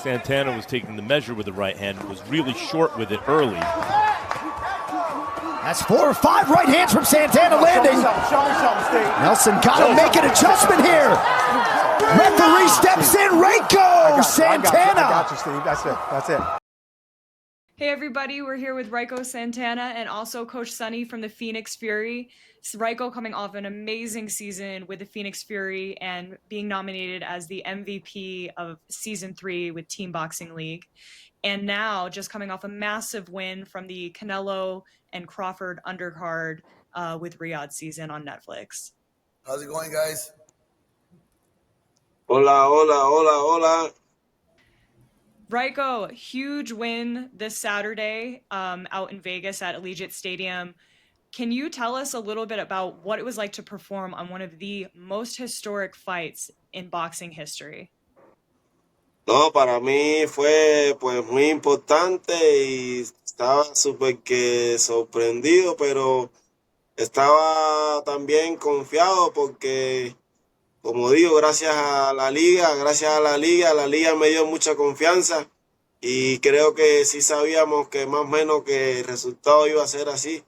Santana was taking the measure with the right hand, was really short with it early. That's 4 or 5 right hands from Santana landing. Show me something, Steve. Nelson got to make an adjustment here. Referee steps in. Raiko Santana. I got you, Steve. That's it. Hey everybody, we're here with Raiko Santana and also Coach Sonny from the Phoenix Fury. Raiko coming off an amazing season with the Phoenix Fury and being nominated as the MVP of Season 3 with Team Boxing League. And now just coming off a massive win from the Canelo and Crawford undercard with Riyadh season on Netflix. How's it going, guys? Hola, hola, hola, hola. Raiko, huge win this Saturday out in Vegas at Allegiant Stadium. Can you tell us a little bit about what it was like to perform on one of the most historic fights in boxing history? No, para mí fue pues muy importante y estaba súper que sorprendido, pero estaba también confiado porque, como digo, gracias a la liga me dio mucha confianza y creo que sí sabíamos que más o menos que el resultado iba a ser así.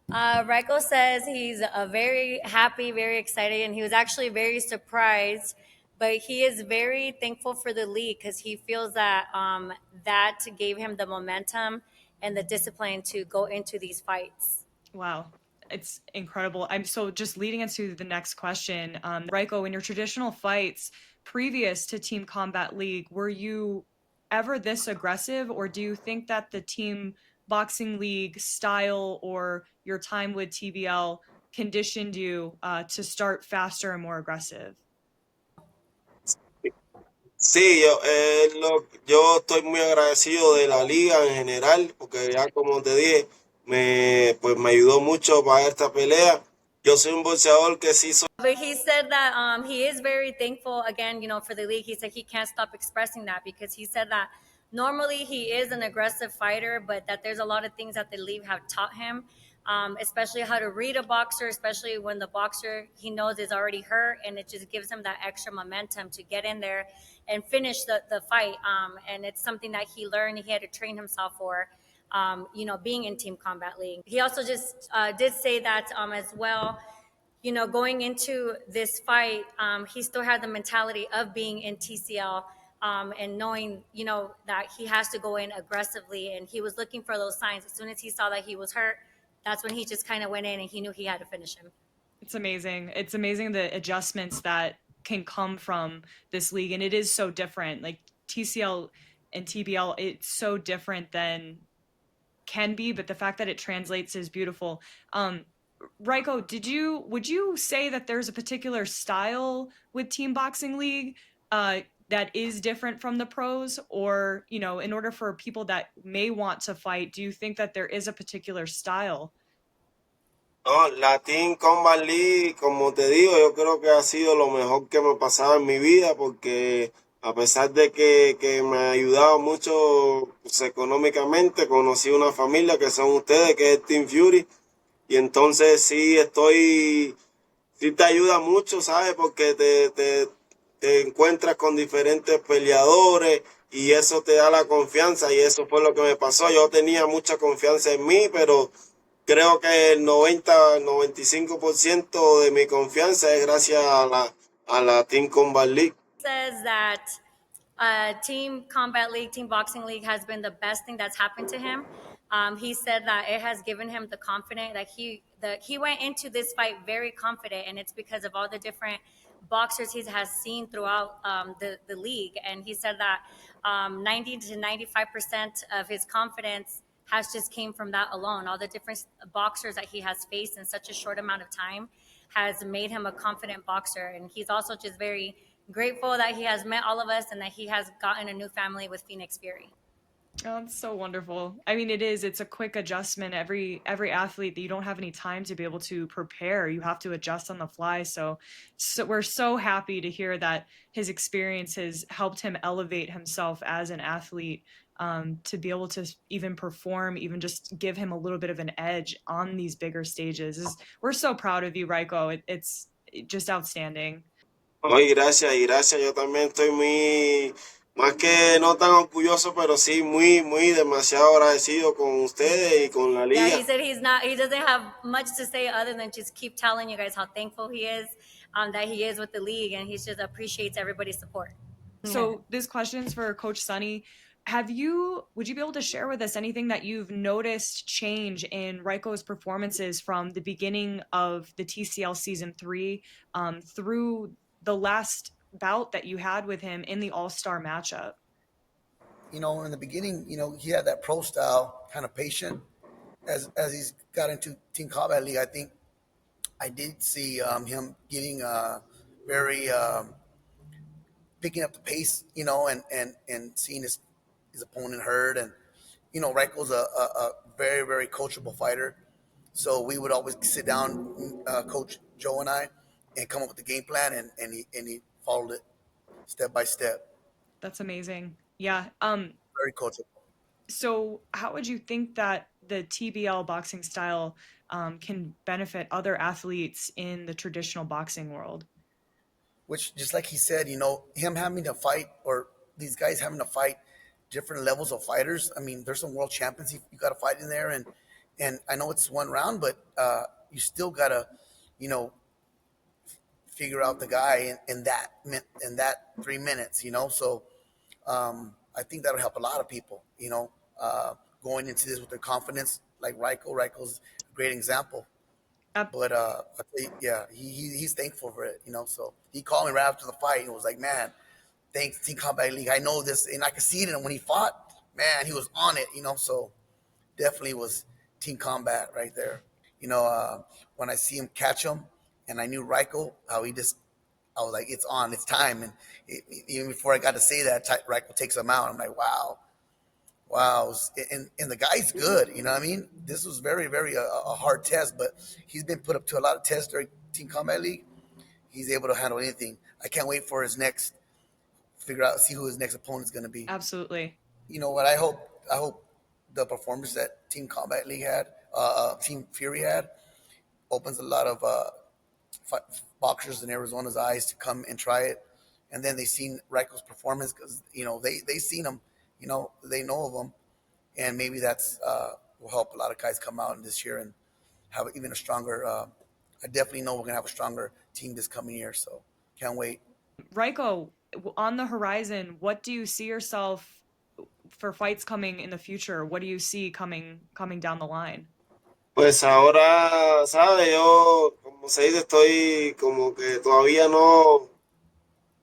Raiko says he's very happy, very excited, and he was actually very surprised. But he is very thankful for the league because he feels that that gave him the momentum and the discipline to go into these fights. Wow. It's incredible. I'm so just leading into the next question. Raiko, in your traditional fights previous to Team Combat League, were you ever this aggressive, or do you think that the Team Boxing League style or your time with TBL conditioned you to start faster and more aggressive? Sí, yo estoy muy agradecido de la liga en general, porque ya como te dije, me ayudó mucho para esta pelea. Yo soy un boxeador que sí soy. But he said that he is very thankful again, for the league. He said he can't stop expressing that because he said that normally he is an aggressive fighter, but that there's a lot of things that the league have taught him. Especially how to read a boxer, especially when the boxer he knows is already hurt, and it just gives him that extra momentum to get in there and finish the fight. And it's something that he learned, he had to train himself for, being in Team Combat League. He also just did say that as well, going into this fight, he still had the mentality of being in TCL and knowing, that he has to go in aggressively. And he was looking for those signs. As soon as he saw that he was hurt, that's when he just kind of went in and he knew he had to finish him. It's amazing. It's amazing the adjustments that can come from this league. And it is so different. Like TCL and TBL, it's so different than can be, but the fact that it translates is beautiful. Raiko, would you say that there's a particular style with Team Boxing League that is different from the pros, or, in order for people that may want to fight, do you think that there is a particular style? No, la Team Combat League, como te digo, yo creo que ha sido lo mejor que me ha pasado en mi vida, porque a pesar de que me ha ayudado mucho pues, económicamente, conocí una familia que son ustedes, que es Team Fury, y entonces sí te ayuda mucho, ¿sabes? Porque te encuentras con diferentes peleadores y eso te da la confianza, y eso fue lo que me pasó. Yo tenía mucha confianza en mí, pero creo que el 95% de mi confianza es gracias a la Team Combat League. Says that Team Combat League, Team Boxing League has been the best thing that's happened to him. He said that it has given him the confidence that he went into this fight very confident, and it's because of all the different boxers he has seen throughout the league. And he said that 90 to 95% of his confidence has just came from that alone. All the different boxers that he has faced in such a short amount of time has made him a confident boxer. And he's also just very grateful that he has met all of us and that he has gotten a new family with Phoenix Fury. Oh, it's so wonderful. I mean, it's a quick adjustment. Every athlete, that you don't have any time to be able to prepare. You have to adjust on the fly. So we're so happy to hear that his experience has helped him elevate himself as an athlete, to be able to even perform, even just give him a little bit of an edge on these bigger stages. We're so proud of you, Raiko. It's just outstanding. Ay, gracias. Yo también estoy Más que no tan orgulloso, pero sí muy demasiado agradecido con ustedes y con la Yeah, liga. he said he doesn't have much to say other than just keep telling you guys how thankful he is that he is with the league, and he just appreciates everybody's support. So this question's for Coach Sonny. Would you be able to share with us anything that you've noticed change in Raiko's performances from the beginning of the TCL season 3 through the last bout that you had with him in the All-Star matchup? You know, in the beginning, you know, he had that pro style, kind of patient. As he's got into Team Combat League, I think I did see him getting very picking up the pace, you know, and seeing his opponent hurt. And you know, Raiko's a very coachable fighter. So we would always sit down, Coach Joe and I, and come up with the game plan, and he followed it step by step. That's amazing. Yeah. Very coachable. So how would you think that the TBL boxing style can benefit other athletes in the traditional boxing world? Which, just like he said, you know, him having to fight, or these guys having to fight different levels of fighters. I mean, there's some world champions you got to fight in there, and I know it's one round, but you still got to, you know, figure out the guy in that 3 minutes, you know. So I think that'll help a lot of people, you know, going into this with their confidence. Like Raiko's a great example. But I think, yeah, he's thankful for it, you know. So he called me right after the fight and was like, "Man, thanks Team Combat League. I know this, and I could see it. And when he fought, man, he was on it, you know. So definitely was Team Combat right there. You know, when I see him catch him, and I knew Raiko, how he just, I was like, it's on, it's time. And even before I got to say that, Raiko takes him out. I'm like, wow. And the guy's good, you know what I mean? This was very a hard test, but he's been put up to a lot of tests during Team Combat League. He's able to handle anything. I can't wait for his next, see who his next opponent is going to be. Absolutely. You know what? I hope the performance that Team Combat League had, Team Fury had, opens a lot of boxers in Arizona's eyes to come and try it. And then they seen Raiko's performance because, you know, they seen him, you know, they know of him. And maybe that's will help a lot of guys come out in this year and have even a stronger, I definitely know we're going to have a stronger team this coming year. So can't wait. Raiko, on the horizon, what do you see yourself for fights coming in the future? What do you see coming down the line? Pues ahora, ¿sabe? Yo, como se dice, estoy como que todavía no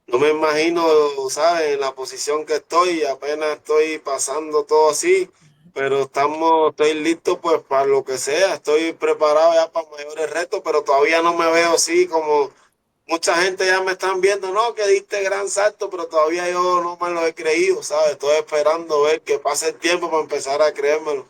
me imagino, ¿sabes? En la posición que estoy, apenas estoy pasando todo así, pero estoy listo pues para lo que sea, estoy preparado ya para mayores retos, pero todavía no me veo así como mucha gente ya me están viendo, no, que diste gran salto, pero todavía yo no me lo he creído, ¿sabes? Estoy esperando ver que pase el tiempo para empezar a creérmelo.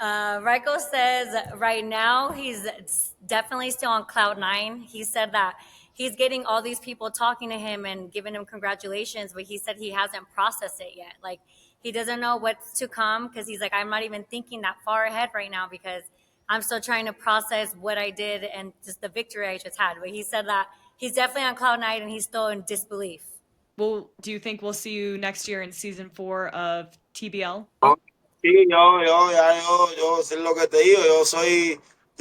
Raiko says right now he's definitely still on cloud nine. He said that he's getting all these people talking to him and giving him congratulations, but he said he hasn't processed it yet. Like he doesn't know what's to come because he's like, I'm not even thinking that far ahead right now because I'm still trying to process what I did and just the victory I just had. But he said that he's definitely on cloud nine and he's still in disbelief. Well, do you think we'll see you next year in season 4 of TBL? Sí, yo sé lo que te digo, yo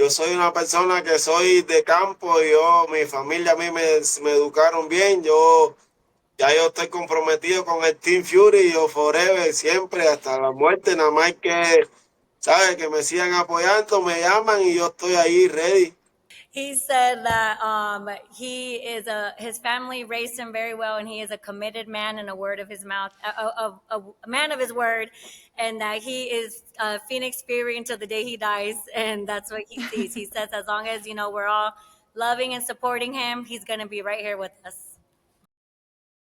soy una persona que soy de campo, mi familia a mí me educaron bien, ya yo estoy comprometido con el Team Fury, yo forever, siempre, hasta la muerte, nada más que, ¿sabes? Que me sigan apoyando, me llaman y yo estoy ahí ready. He said that his family raised him very well, and he is a committed man and a word of his mouth, a man of his word, and that he is Phoenix Fury until the day he dies, and that's what he sees. He says as long as, you know, we're all loving and supporting him, he's going to be right here with us.